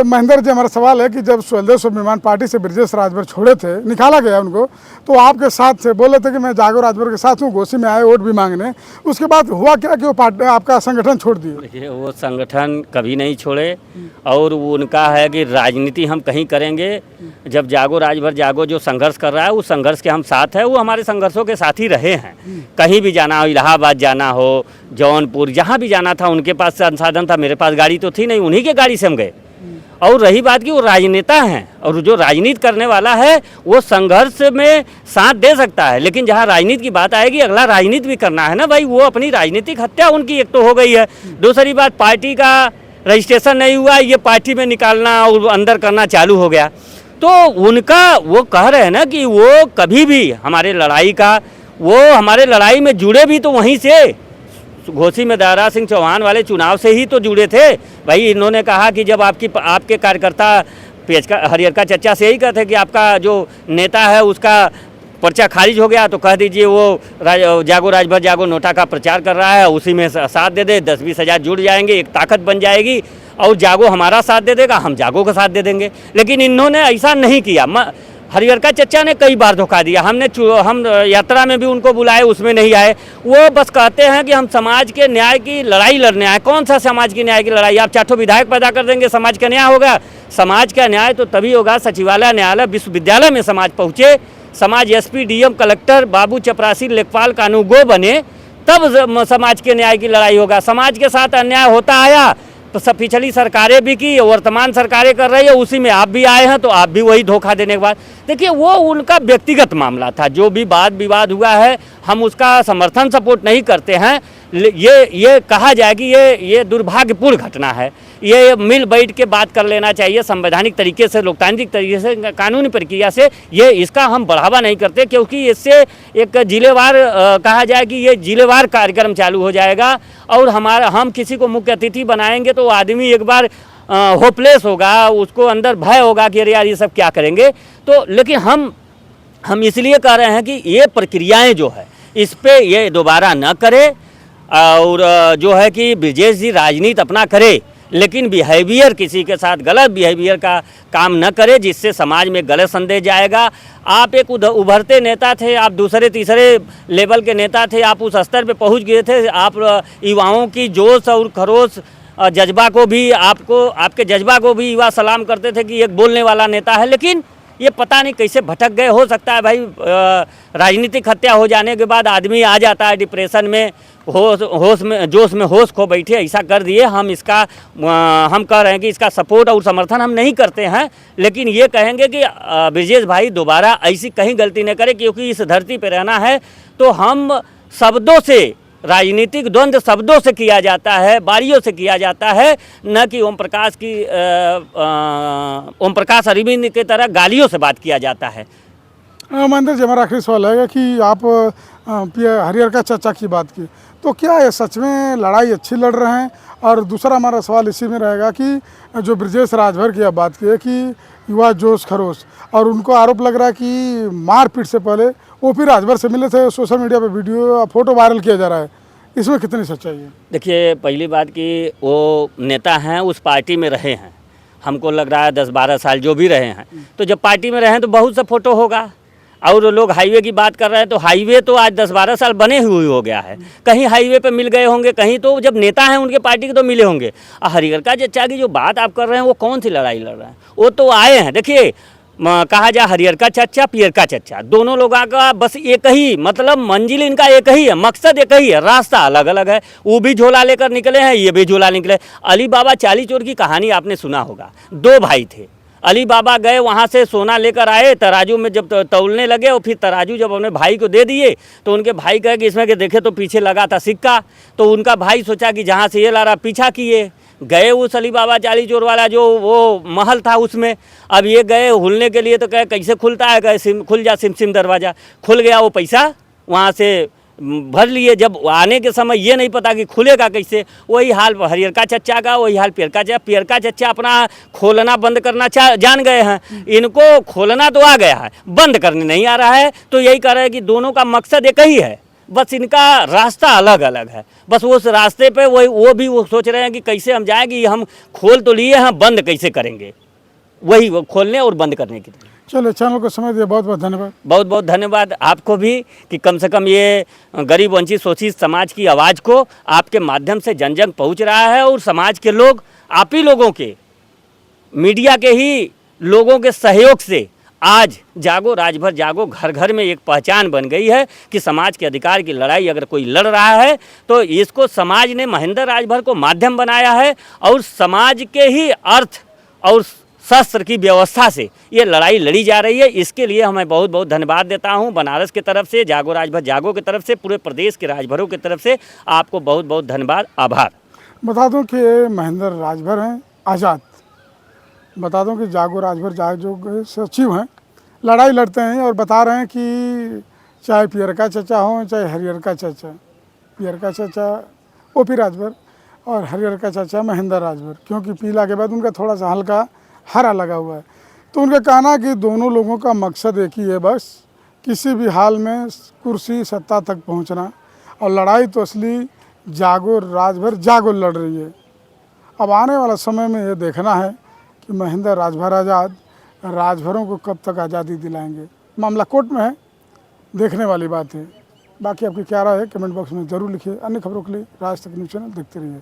महेंद्र जी, हमारा सवाल है कि जब स्वदेश स्वाभिमान पार्टी से ब्रजेश राजभर छोड़े थे, निकाला गया उनको, तो आपके साथ थे, बोले थे कि मैं जागो राजभर के साथ हूँ, घोसी में आए वोट भी मांगने। उसके बाद हुआ क्या कि वो पार्टी आपका संगठन छोड़ दिए? देखिए, वो संगठन कभी नहीं छोड़े और उनका है कि राजनीति हम कहीं करेंगे। जब जागो राजभर जागो जो संघर्ष कर रहा है, उस संघर्ष के हम साथ हैं, वो हमारे संघर्षों के साथ ही रहे हैं। कहीं भी जाना हो, इलाहाबाद जाना हो, जौनपुर, जहाँ भी जाना था उनके पास संसाधन था, मेरे पास गाड़ी तो थी नहीं, उन्हीं के गाड़ी से हम गए। और रही बात कि वो राजनेता हैं और जो राजनीति करने वाला है वो संघर्ष में साथ दे सकता है, लेकिन जहाँ राजनीति की बात आएगी, अगला राजनीति भी करना है ना भाई। वो अपनी राजनीतिक हत्या उनकी एक तो हो गई है, दूसरी बात पार्टी का रजिस्ट्रेशन नहीं हुआ, ये पार्टी में निकालना और अंदर करना चालू हो गया। तो उनका वो कह रहे हैं ना कि वो कभी भी हमारे लड़ाई का, वो हमारे लड़ाई में जुड़े भी तो वहीं से, घोसी में दारा सिंह चौहान वाले चुनाव से ही तो जुड़े थे भाई। इन्होंने कहा कि जब आपके कार्यकर्ता हरियरका चच्चा से यही कहते कि आपका जो नेता है उसका पर्चा खारिज हो गया, तो कह दीजिए वो जागो राजभर जागो नोटा का प्रचार कर रहा है, उसी में साथ दे दे, 10-20 हज़ार जुड़ जाएंगे, एक ताकत बन जाएगी और जागो हमारा साथ दे देगा, हम जागो का साथ दे देंगे। लेकिन इन्होंने ऐसा नहीं किया। हरियरका चच्चा ने कई बार धोखा दिया। हम यात्रा में भी उनको बुलाए, उसमें नहीं आए। वो बस कहते हैं कि हम समाज के न्याय की लड़ाई लड़ने आए। कौन सा समाज की न्याय की लड़ाई? आप 4 विधायक पैदा कर देंगे, समाज का न्याय होगा? समाज का न्याय तो तभी होगा सचिवालय, न्यायालय, विश्वविद्यालय में समाज पहुँचे, समाज SP DM कलेक्टर बाबू चपरासी लेखपाल कानूगो बने, तब समाज के न्याय की लड़ाई होगा। समाज के साथ अन्याय होता आया तो पिछली सरकारें भी की, वर्तमान सरकारें कर रही है, उसी में आप भी आए हैं, तो आप भी वही धोखा देने के बाद। देखिए, वो उनका व्यक्तिगत मामला था। जो भी वाद विवाद हुआ है, हम उसका समर्थन सपोर्ट नहीं करते हैं। ये कहा जाए कि ये दुर्भाग्यपूर्ण घटना है। ये मिल बैठ के बात कर लेना चाहिए संवैधानिक तरीके से, लोकतांत्रिक तरीके से, कानूनी प्रक्रिया से। ये इसका हम बढ़ावा नहीं करते, क्योंकि इससे एक जिलेवार कहा जाए कि ये जिलेवार कार्यक्रम चालू हो जाएगा और हम किसी को मुख्य अतिथि बनाएंगे तो आदमी एक बार होपलेस होगा, उसको अंदर भय होगा कि अरे यार ये सब क्या करेंगे। तो लेकिन हम इसलिए कह रहे हैं कि ये प्रक्रियाएं जो है इस पे ये दोबारा न करे और जो है कि ब्रजेश जी राजनीति अपना करे, लेकिन बिहेवियर, किसी के साथ गलत बिहेवियर का काम न करे जिससे समाज में गलत संदेश जाएगा। आप एक उभरते नेता थे, आप दूसरे तीसरे लेवल के नेता थे, आप उस स्तर पे पहुंच गए थे। आप युवाओं की जोश और खरोश जज्बा को भी, आपके जज्बा को भी युवा सलाम करते थे कि एक बोलने वाला नेता है। लेकिन ये पता नहीं कैसे भटक गए। हो सकता है भाई राजनीतिक हत्या हो जाने के बाद आदमी आ जाता है डिप्रेशन में, जोश में होश खो बैठे, ऐसा कर दिए। हम कह रहे हैं कि इसका सपोर्ट और समर्थन हम नहीं करते हैं, लेकिन ये कहेंगे कि ब्रजेश भाई दोबारा ऐसी कहीं गलती न करें, क्योंकि इस धरती पर रहना है तो हम शब्दों से, राजनीतिक द्वंद्व शब्दों से किया जाता है, बारियों से किया जाता है, न कि ओम प्रकाश अरविंद की तरह गालियों से बात किया जाता है। महेंद्र जी, हमारा आखिरी सवाल है कि आप हरियरका चच्चा की बात की, तो क्या ये सच में लड़ाई अच्छी लड़ रहे हैं? और दूसरा हमारा सवाल इसी में रहेगा कि जो ब्रजेश राजभर की आप बात की है कि युवा जोश खरोश, और उनको आरोप लग रहा है कि मारपीट से पहले वो फिर राजभर से मिले थे, सोशल मीडिया पे वीडियो फोटो वायरल किया जा रहा है, इसमें कितनी सच्चाई है? देखिए, पहली बात कि वो नेता हैं, उस पार्टी में रहे हैं, हमको लग रहा है 10-12 साल जो भी रहे हैं, तो जब पार्टी में रहे हैं तो बहुत सा फोटो होगा। और लोग हाईवे की बात कर रहे हैं, तो हाईवे तो आज 10-12 साल बने हुए हो गया है, कहीं हाईवे पे मिल गए होंगे, कहीं तो जब नेता हैं उनके पार्टी के तो मिले होंगे। हरियरका चच्चा की जो बात आप कर रहे हैं वो कौन सी लड़ाई लड़ रहे हैं? वो तो आए हैं, देखिए कहा जाए हरियरका चच्चा पियरका चच्चा, दोनों लोगों का बस एक ही मतलब मंजिल, इनका एक ही है, मकसद एक ही है, रास्ता अलग अलग है। वो भी झोला लेकर निकले हैं, ये भी झोला निकले। अली बाबा चाली चोर की कहानी आपने सुना होगा। 2 भाई थे, अली बाबा गए वहाँ से सोना लेकर आए, तराजू में जब तौलने लगे और फिर तराजू जब अपने भाई को दे दिए तो उनके भाई कहे कि इसमें के देखे तो पीछे लगा था सिक्का, तो उनका भाई सोचा कि जहाँ से ये ला रहा, पीछा किए, गए उस अली बाबा चाली चोर वाला जो वो महल था उसमें। अब ये गए हुलने के लिए, तो कहे कैसे खुलता है, कहे खुल जा सिम दरवाज़ा, खुल गया, वो पैसा वहाँ से भर लिए। जब आने के समय ये नहीं पता कि खुलेगा कैसे। वही हाल हरियरका चच्चा का, वही हाल पियरका चच्चा अपना खोलना बंद करना जान गए हैं। इनको खोलना तो आ गया है, बंद करने नहीं आ रहा है। तो यही कह रहे हैं कि दोनों का मकसद एक ही है, बस इनका रास्ता अलग अलग है। बस उस रास्ते पे वो सोच रहे हैं कि कैसे हम जाएंगे, हम खोल तो लिए हैं, बंद कैसे करेंगे, वही वो खोलने और बंद करने की। चलो, चैनल को समय दिया, बहुत बहुत धन्यवाद। बहुत बहुत धन्यवाद आपको भी कि कम से कम ये गरीब वंचित शोषित समाज की आवाज़ को आपके माध्यम से जन जन पहुँच रहा है, और समाज के लोग आप ही लोगों के, मीडिया के ही लोगों के सहयोग से आज जागो राजभर जागो घर घर में एक पहचान बन गई है कि समाज के अधिकार की लड़ाई अगर कोई लड़ रहा है तो इसको समाज ने महेंद्र राजभर को माध्यम बनाया है, और समाज के ही अर्थ और शस्त्र की व्यवस्था से ये लड़ाई लड़ी जा रही है। इसके लिए हमें बहुत बहुत धन्यवाद देता हूँ बनारस की तरफ से, जागो राजभर जागो की तरफ से, पूरे प्रदेश के राजभरों की तरफ से आपको बहुत बहुत धन्यवाद, आभार। बता दूं कि ये महेंद्र राजभर हैं आज़ाद। बता दूं कि जागो राजभर जागो के सचिव हैं, लड़ाई लड़ते हैं और बता रहे हैं कि चाहे पियरका चाचा हो चाहे हरियरका चाचा, पियरका चाचा ओपी राजभर और हरियरका चाचा महेंद्र राजभर, क्योंकि पीला के बाद उनका थोड़ा सा हल्का हरा लगा हुआ है। तो उनका कहना कि दोनों लोगों का मकसद एक ही है, बस किसी भी हाल में कुर्सी सत्ता तक पहुंचना, और लड़ाई तो असली जागो राजभर जागो लड़ रही है। अब आने वाला समय में ये देखना है कि महेंद्र राजभर आज़ाद राजभरों को कब तक आज़ादी दिलाएंगे। मामला कोर्ट में है, देखने वाली बात है। बाकी आपकी क्या राय है कमेंट बॉक्स में ज़रूर लिखिए। अन्य खबरों के लिए राज तक न्यूज़ चैनल देखते रहिए।